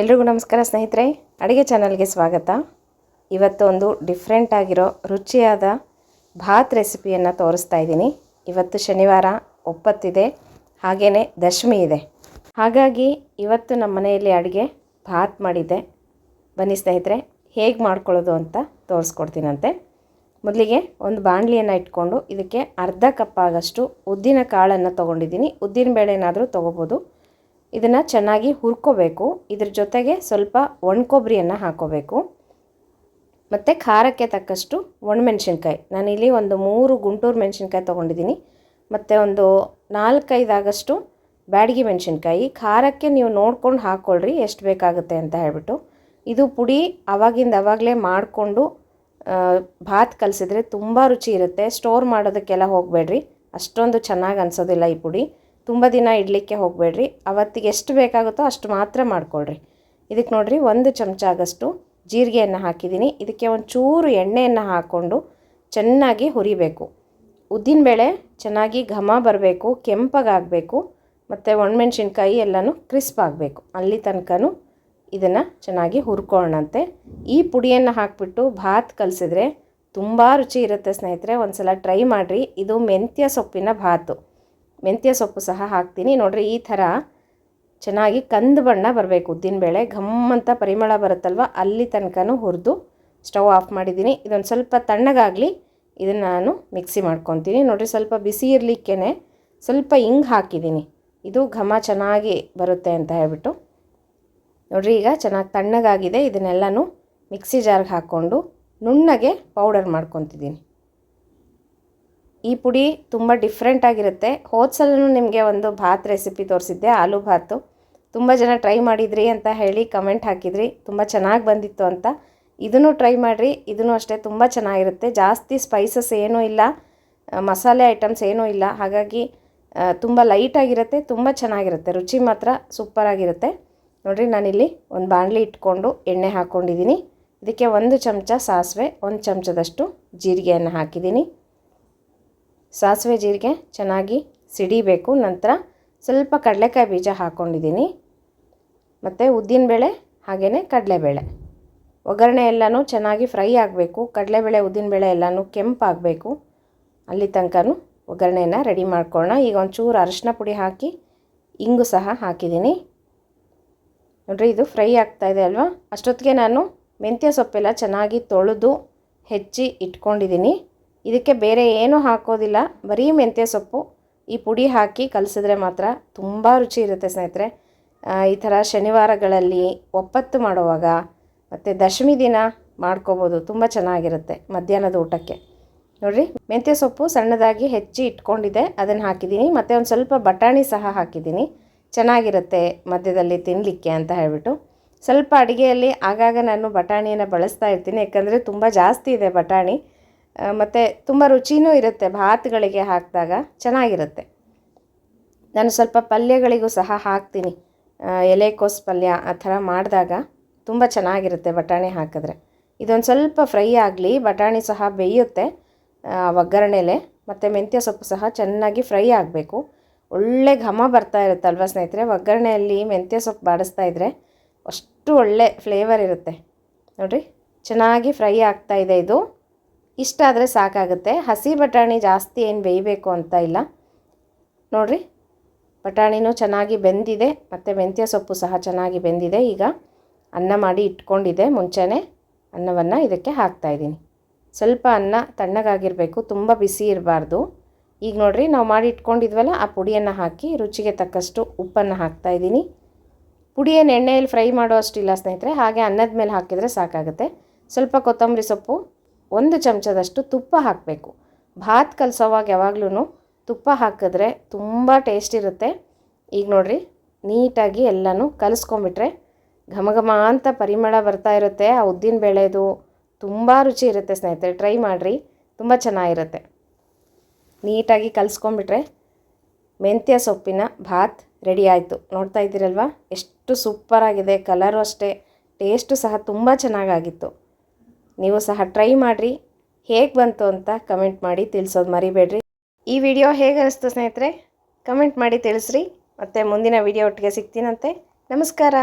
ಎಲ್ರಿಗೂ ನಮಸ್ಕಾರ ಸ್ನೇಹಿತರೆ, ಅಡುಗೆ ಚಾನಲ್ಗೆ ಸ್ವಾಗತ. ಇವತ್ತು ಒಂದು ಡಿಫ್ರೆಂಟ್ ಆಗಿರೋ ರುಚಿಯಾದ ಭಾತ್ ರೆಸಿಪಿಯನ್ನು ತೋರಿಸ್ತಾ ಇದ್ದೀನಿ. ಇವತ್ತು ಶನಿವಾರ, ಒಪ್ಪತ್ತಿದೆ, ಹಾಗೆಯೇ ದಶಮಿ ಇದೆ. ಹಾಗಾಗಿ ಇವತ್ತು ನಮ್ಮ ಮನೆಯಲ್ಲಿ ಅಡುಗೆ ಭಾತ್ ಮಾಡಿದ್ದೆ. ಬನ್ನಿ ಸ್ನೇಹಿತರೆ, ಹೇಗೆ ಮಾಡ್ಕೊಳ್ಳೋದು ಅಂತ ತೋರಿಸ್ಕೊಡ್ತೀನಂತೆ. ಮೊದಲಿಗೆ ಒಂದು ಬಾಣಲಿಯನ್ನು ಇಟ್ಕೊಂಡು ಇದಕ್ಕೆ ಅರ್ಧ ಕಪ್ ಆಗಷ್ಟು ಉದ್ದಿನ ಕಾಳನ್ನು ತೊಗೊಂಡಿದ್ದೀನಿ. ಉದ್ದಿನ ಬೇಳೆನಾದರೂ ತೊಗೋಬೋದು. ಇದನ್ನು ಚೆನ್ನಾಗಿ ಹುರ್ಕೋಬೇಕು. ಇದ್ರ ಜೊತೆಗೆ ಸ್ವಲ್ಪ ಒಣಕೊಬ್ಬರಿಯನ್ನು ಹಾಕೋಬೇಕು. ಮತ್ತು ಖಾರಕ್ಕೆ ತಕ್ಕಷ್ಟು ಒಣಮೆಣ್ಸಿನ್ಕಾಯಿ, ನಾನಿಲ್ಲಿ ಒಂದು 3 ಗುಂಟೂರು ಮೆಣಸಿನ್ಕಾಯಿ ತೊಗೊಂಡಿದ್ದೀನಿ. ಮತ್ತು ಒಂದು 4-5 ಆಗಷ್ಟು ಬ್ಯಾಡಗಿ ಮೆಣಸಿನ್ಕಾಯಿ. ಖಾರಕ್ಕೆ ನೀವು ನೋಡ್ಕೊಂಡು ಹಾಕ್ಕೊಳ್ರಿ ಎಷ್ಟು ಬೇಕಾಗುತ್ತೆ ಅಂತ ಹೇಳ್ಬಿಟ್ಟು. ಇದು ಪುಡಿ ಆವಾಗಲೇ ಮಾಡಿಕೊಂಡು ಭಾತ್ ಕಲಸಿದ್ರೆ ತುಂಬ ರುಚಿ ಇರುತ್ತೆ. ಸ್ಟೋರ್ ಮಾಡೋದಕ್ಕೆಲ್ಲ ಹೋಗಬೇಡ್ರಿ, ಅಷ್ಟೊಂದು ಚೆನ್ನಾಗಿ ಅನಿಸೋದಿಲ್ಲ ಈ ಪುಡಿ. ತುಂಬ ದಿನ ಇಡಲಿಕ್ಕೆ ಹೋಗಬೇಡ್ರಿ. ಅವತ್ತಿಗೆ ಎಷ್ಟು ಬೇಕಾಗುತ್ತೋ ಅಷ್ಟು ಮಾತ್ರ ಮಾಡ್ಕೊಳ್ರಿ. ಇದಕ್ಕೆ ನೋಡಿರಿ, 1 ಚಮಚ ಆಗಷ್ಟು ಜೀರಿಗೆಯನ್ನು ಹಾಕಿದ್ದೀನಿ. ಇದಕ್ಕೆ ಒಂಚೂರು ಎಣ್ಣೆಯನ್ನು ಹಾಕ್ಕೊಂಡು ಚೆನ್ನಾಗಿ ಹುರಿಬೇಕು. ಉದ್ದಿನಬೇಳೆ ಚೆನ್ನಾಗಿ ಘಮ ಬರಬೇಕು, ಕೆಂಪಗಾಗಬೇಕು. ಮತ್ತು ಒಣಮೆಣ್ಸಿನ್ಕಾಯಿ ಎಲ್ಲನೂ ಕ್ರಿಸ್ಪ್ ಆಗಬೇಕು. ಅಲ್ಲಿ ತನಕನೂ ಇದನ್ನು ಚೆನ್ನಾಗಿ ಹುರ್ಕೊಳ್ಳೋಣಂತೆ. ಈ ಪುಡಿಯನ್ನು ಹಾಕಿಬಿಟ್ಟು ಭಾತ್ ಕಲಸಿದ್ರೆ ತುಂಬ ರುಚಿ ಇರುತ್ತೆ ಸ್ನೇಹಿತರೆ. ಒಂದು ಸಲ ಟ್ರೈ ಮಾಡಿರಿ. ಇದು ಮೆಂತ್ಯ ಸೊಪ್ಪಿನ ಭಾತು. ಮೆಂತ್ಯ ಸೊಪ್ಪು ಸಹ ಹಾಕ್ತೀನಿ. ನೋಡಿರಿ, ಈ ಥರ ಚೆನ್ನಾಗಿ ಕಂದು ಬಣ್ಣ ಬರಬೇಕು. ಉದ್ದಿನಬೇಳೆ ಘಮ್ಮಂತ ಪರಿಮಳ ಬರುತ್ತಲ್ವ, ಅಲ್ಲಿ ತನಕನೂ ಹುರಿದು ಸ್ಟವ್ ಆಫ್ ಮಾಡಿದ್ದೀನಿ. ಇದೊಂದು ಸ್ವಲ್ಪ ತಣ್ಣಗಾಗಲಿ, ಇದನ್ನು ನಾನು ಮಿಕ್ಸಿ ಮಾಡ್ಕೊತೀನಿ. ನೋಡಿರಿ, ಸ್ವಲ್ಪ ಬಿಸಿ ಇರಲಿಕ್ಕೇ ಸ್ವಲ್ಪ ಹಿಂಗೆ ಹಾಕಿದ್ದೀನಿ. ಇದು ಘಮ ಚೆನ್ನಾಗಿ ಬರುತ್ತೆ ಅಂತ ಹೇಳ್ಬಿಟ್ಟು. ನೋಡಿರಿ, ಈಗ ಚೆನ್ನಾಗಿ ತಣ್ಣಗಾಗಿದೆ. ಇದನ್ನೆಲ್ಲನೂ ಮಿಕ್ಸಿ ಜಾರ್ಗೆ ಹಾಕ್ಕೊಂಡು ನುಣ್ಣಗೆ ಪೌಡರ್ ಮಾಡ್ಕೊತಿದ್ದೀನಿ. ಈ ಪುಡಿ ತುಂಬ ಡಿಫ್ರೆಂಟ್ ಆಗಿರುತ್ತೆ. ಹೋದ ಸಲನೂ ನಿಮಗೆ ಒಂದು ಭಾತ್ ರೆಸಿಪಿ ತೋರಿಸಿದ್ದೆ, ಆಲೂ ಭಾತು. ತುಂಬ ಜನ ಟ್ರೈ ಮಾಡಿದ್ರಿ ಅಂತ ಹೇಳಿ ಕಮೆಂಟ್ ಹಾಕಿದ್ರಿ, ತುಂಬ ಚೆನ್ನಾಗಿ ಬಂದಿತ್ತು ಅಂತ. ಇದನ್ನು ಟ್ರೈ ಮಾಡಿರಿ. ಇದನ್ನು ಅಷ್ಟೇ ತುಂಬ ಚೆನ್ನಾಗಿರುತ್ತೆ. ಜಾಸ್ತಿ ಸ್ಪೈಸಸ್ ಏನೂ ಇಲ್ಲ, ಮಸಾಲೆ ಐಟಮ್ಸ್ ಏನೂ ಇಲ್ಲ. ಹಾಗಾಗಿ ತುಂಬ ಲೈಟಾಗಿರುತ್ತೆ, ತುಂಬ ಚೆನ್ನಾಗಿರುತ್ತೆ. ರುಚಿ ಮಾತ್ರ ಸೂಪರಾಗಿರುತ್ತೆ. ನೋಡಿರಿ, ನಾನಿಲ್ಲಿ ಒಂದು ಬಾಣಲಿ ಇಟ್ಕೊಂಡು ಎಣ್ಣೆ ಹಾಕ್ಕೊಂಡಿದ್ದೀನಿ. ಇದಕ್ಕೆ 1 ಚಮಚ ಸಾಸಿವೆ, 1 ಚಮಚದಷ್ಟು ಜೀರಿಗೆಯನ್ನು ಹಾಕಿದ್ದೀನಿ. ಸಾಸಿವೆ ಜೀರಿಗೆ ಚೆನ್ನಾಗಿ ಸಿಡಿಬೇಕು. ನಂತರ ಸ್ವಲ್ಪ ಕಡಲೆಕಾಯಿ ಬೀಜ ಹಾಕ್ಕೊಂಡಿದ್ದೀನಿ. ಮತ್ತು ಉದ್ದಿನಬೇಳೆ ಹಾಗೆಯೇ ಕಡಲೆಬೇಳೆ. ಒಗ್ಗರಣೆ ಎಲ್ಲನೂ ಚೆನ್ನಾಗಿ ಫ್ರೈ ಆಗಬೇಕು. ಕಡಲೆಬೇಳೆ ಉದ್ದಿನಬೇಳೆ ಎಲ್ಲನೂ ಕೆಂಪಾಗಬೇಕು. ಅಲ್ಲಿ ತನಕನೂ ಒಗ್ಗರಣೆಯನ್ನು ರೆಡಿ ಮಾಡ್ಕೊಳ್ಳೋಣ. ಈಗ ಒಂಚೂರು ಅರಿಶಿನ ಪುಡಿ ಹಾಕಿ ಇಂಗು ಸಹ ಹಾಕಿದ್ದೀನಿ. ನೋಡಿರಿ, ಇದು ಫ್ರೈ ಆಗ್ತಾಯಿದೆ ಅಲ್ವಾ. ಅಷ್ಟೊತ್ತಿಗೆ ನಾನು ಮೆಂತ್ಯ ಸೊಪ್ಪೆಲ್ಲ ಚೆನ್ನಾಗಿ ತೊಳೆದು ಹೆಚ್ಚಿ ಇಟ್ಕೊಂಡಿದ್ದೀನಿ. ಇದಕ್ಕೆ ಬೇರೆ ಏನೂ ಹಾಕೋದಿಲ್ಲ, ಬರೀ ಮೆಂತ್ಯ ಸೊಪ್ಪು ಈ ಪುಡಿ ಹಾಕಿ ಕಲಸಿದ್ರೆ ಮಾತ್ರ ತುಂಬ ರುಚಿ ಇರುತ್ತೆ ಸ್ನೇಹಿತರೆ. ಈ ಥರ ಶನಿವಾರಗಳಲ್ಲಿ ಒಪ್ಪತ್ತು ಮಾಡುವಾಗ ಮತ್ತು ದಶಮಿ ದಿನ ಮಾಡ್ಕೋಬೋದು. ತುಂಬ ಚೆನ್ನಾಗಿರುತ್ತೆ ಮಧ್ಯಾಹ್ನದ ಊಟಕ್ಕೆ. ನೋಡಿರಿ, ಮೆಂತ್ಯ ಸೊಪ್ಪು ಸಣ್ಣದಾಗಿ ಹೆಚ್ಚಿ ಇಟ್ಕೊಂಡಿದ್ದೆ, ಅದನ್ನು ಹಾಕಿದ್ದೀನಿ. ಮತ್ತು ಒಂದು ಸ್ವಲ್ಪ ಬಟಾಣಿ ಸಹ ಹಾಕಿದ್ದೀನಿ. ಚೆನ್ನಾಗಿರುತ್ತೆ ಮಧ್ಯದಲ್ಲಿ ತಿನ್ನಲಿಕ್ಕೆ ಅಂತ ಹೇಳ್ಬಿಟ್ಟು. ಸ್ವಲ್ಪ ಅಡುಗೆಯಲ್ಲಿ ಆಗಾಗ ನಾನು ಬಟಾಣಿಯನ್ನು ಬಳಸ್ತಾ ಇರ್ತೀನಿ, ಯಾಕಂದರೆ ತುಂಬ ಜಾಸ್ತಿ ಇದೆ ಬಟಾಣಿ. ಮತ್ತು ತುಂಬ ರುಚಿನೂ ಇರುತ್ತೆ. ಭಾತ್ಗಳಿಗೆ ಹಾಕಿದಾಗ ಚೆನ್ನಾಗಿರುತ್ತೆ. ನಾನು ಸ್ವಲ್ಪ ಪಲ್ಯಗಳಿಗೂ ಸಹ ಹಾಕ್ತೀನಿ. ಎಲೆಕೋಸು ಪಲ್ಯ ಆ ಥರ ಮಾಡಿದಾಗ ತುಂಬ ಚೆನ್ನಾಗಿರುತ್ತೆ ಬಟಾಣಿ ಹಾಕಿದ್ರೆ. ಇದೊಂದು ಸ್ವಲ್ಪ ಫ್ರೈ ಆಗಲಿ, ಬಟಾಣಿ ಸಹ ಬೇಯುತ್ತೆ ಒಗ್ಗರಣೆಲೆ. ಮತ್ತು ಮೆಂತ್ಯ ಸೊಪ್ಪು ಸಹ ಚೆನ್ನಾಗಿ ಫ್ರೈ ಆಗಬೇಕು. ಒಳ್ಳೆ ಘಮ ಬರ್ತಾ ಇರುತ್ತಲ್ವ ಸ್ನೇಹಿತರೆ, ಒಗ್ಗರಣೆಯಲ್ಲಿ ಮೆಂತ್ಯ ಸೊಪ್ಪು ಬಾಡಿಸ್ತಾ ಇದ್ದರೆ ಅಷ್ಟು ಒಳ್ಳೆ ಫ್ಲೇವರ್ ಇರುತ್ತೆ. ನೋಡಿರಿ, ಚೆನ್ನಾಗಿ ಫ್ರೈ ಆಗ್ತಾಯಿದೆ. ಇದು ಇಷ್ಟ ಆದರೆ ಸಾಕಾಗುತ್ತೆ. ಹಸಿ ಬಟಾಣಿ ಜಾಸ್ತಿ ಏನು ಬೇಯಬೇಕು ಅಂತ ಇಲ್ಲ. ನೋಡಿರಿ, ಬಟಾಣಿನೂ ಚೆನ್ನಾಗಿ ಬೆಂದಿದೆ ಮತ್ತು ಮೆಂತ್ಯ ಸೊಪ್ಪು ಸಹ ಚೆನ್ನಾಗಿ ಬೆಂದಿದೆ. ಈಗ ಅನ್ನ ಮಾಡಿ ಇಟ್ಕೊಂಡಿದ್ದೆ ಮುಂಚೆನೇ, ಅನ್ನವನ್ನು ಇದಕ್ಕೆ ಹಾಕ್ತಾಯಿದ್ದೀನಿ. ಸ್ವಲ್ಪ ಅನ್ನ ತಣ್ಣಗಾಗಿರಬೇಕು, ತುಂಬ ಬಿಸಿ ಇರಬಾರ್ದು. ಈಗ ನೋಡಿರಿ, ನಾವು ಮಾಡಿ ಇಟ್ಕೊಂಡಿದ್ವಲ್ಲ, ಆ ಪುಡಿಯನ್ನು ಹಾಕಿ ರುಚಿಗೆ ತಕ್ಕಷ್ಟು ಉಪ್ಪನ್ನು ಹಾಕ್ತಾಯಿದ್ದೀನಿ. ಪುಡಿಯನ್ನು ಎಣ್ಣೆಯಲ್ಲಿ ಫ್ರೈ ಮಾಡೋ ಅಷ್ಟಿಲ್ಲ ಸ್ನೇಹಿತರೆ, ಹಾಗೆ ಅನ್ನದ ಮೇಲೆ ಹಾಕಿದರೆ ಸಾಕಾಗುತ್ತೆ. ಸ್ವಲ್ಪ ಕೊತ್ತಂಬರಿ ಸೊಪ್ಪು, 1 ಚಮಚದಷ್ಟು ತುಪ್ಪ ಹಾಕಬೇಕು. ಭಾತ್ ಕಲಸೋವಾಗ ಯಾವಾಗಲೂ ತುಪ್ಪ ಹಾಕಿದ್ರೆ ತುಂಬ ಟೇಸ್ಟ್ ಇರುತ್ತೆ. ಈಗ ನೋಡಿರಿ, ನೀಟಾಗಿ ಎಲ್ಲನೂ ಕಲಿಸ್ಕೊಂಬಿಟ್ರೆ ಘಮ ಘಮ ಅಂತ ಪರಿಮಳ ಬರ್ತಾ ಇರುತ್ತೆ. ಆ ಉದ್ದಿನ ಬೇಳೆದು ತುಂಬ ರುಚಿ ಇರುತ್ತೆ ಸ್ನೇಹಿತರೆ, ಟ್ರೈ ಮಾಡಿರಿ, ತುಂಬ ಚೆನ್ನಾಗಿರುತ್ತೆ. ನೀಟಾಗಿ ಕಲಿಸ್ಕೊಂಬಿಟ್ರೆ ಮೆಂತ್ಯ ಸೊಪ್ಪಿನ ಭಾತ್ ರೆಡಿ ಆಯಿತು. ನೋಡ್ತಾ ಇದ್ದೀರಲ್ವ, ಎಷ್ಟು ಸೂಪರಾಗಿದೆ. ಕಲರು ಅಷ್ಟೇ, ಟೇಸ್ಟು ಸಹ ತುಂಬ ಚೆನ್ನಾಗಾಗಿತ್ತು. ನೀವು ಸಹ ಟ್ರೈ ಮಾಡಿರಿ. ಹೇಗೆ ಬಂತು ಅಂತ ಕಮೆಂಟ್ ಮಾಡಿ ತಿಳಿಸೋದು ಮರಿಬೇಡ್ರಿ. ಈ ವಿಡಿಯೋ ಹೇಗೆ ಅನಿಸ್ತು ಸ್ನೇಹಿತರೆ, ಕಮೆಂಟ್ ಮಾಡಿ ತಿಳಿಸ್ರಿ. ಮತ್ತು ಮುಂದಿನ ವಿಡಿಯೋ ಒಟ್ಟಿಗೆ ಸಿಗ್ತೀನಂತೆ. ನಮಸ್ಕಾರ.